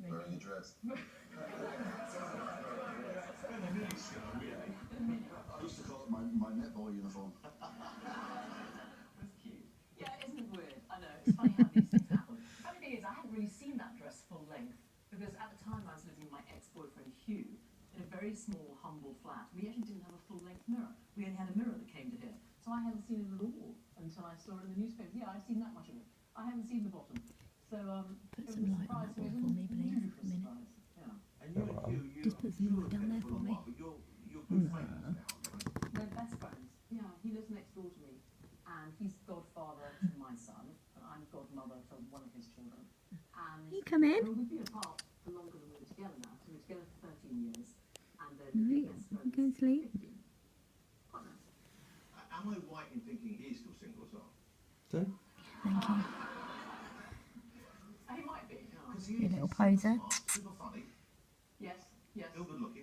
Wearing your dress. I used to call it my netball uniform. That's cute. Yeah, isn't it weird? I know, it's funny how these things happen. The funny thing is, I hadn't really seen that dress full length, because at the time I was living with my ex-boyfriend Hugh in a very small, humble flat. We actually didn't have a full-length mirror. We only had a mirror that came to here. So I hadn't seen it at all until I saw it in the newspaper. Yeah, I've seen that much of it. I haven't seen the bottom. So, put some light on that wall for me, please, for a minute. Yeah. Just put some light down there for me. We're best friends. Yeah, he lives next door to me, and he's godfather to my son, and I'm godmother to one of his children. And You come in. we've been apart for longer than we were together now. So we were together for 13 years, and then Right, best you friends go and sleep. 15. Quite nice. Am I right in thinking he's still single as well? Thank you. He might be. Because You little poser. Super funny, Yes, yes. still good looking.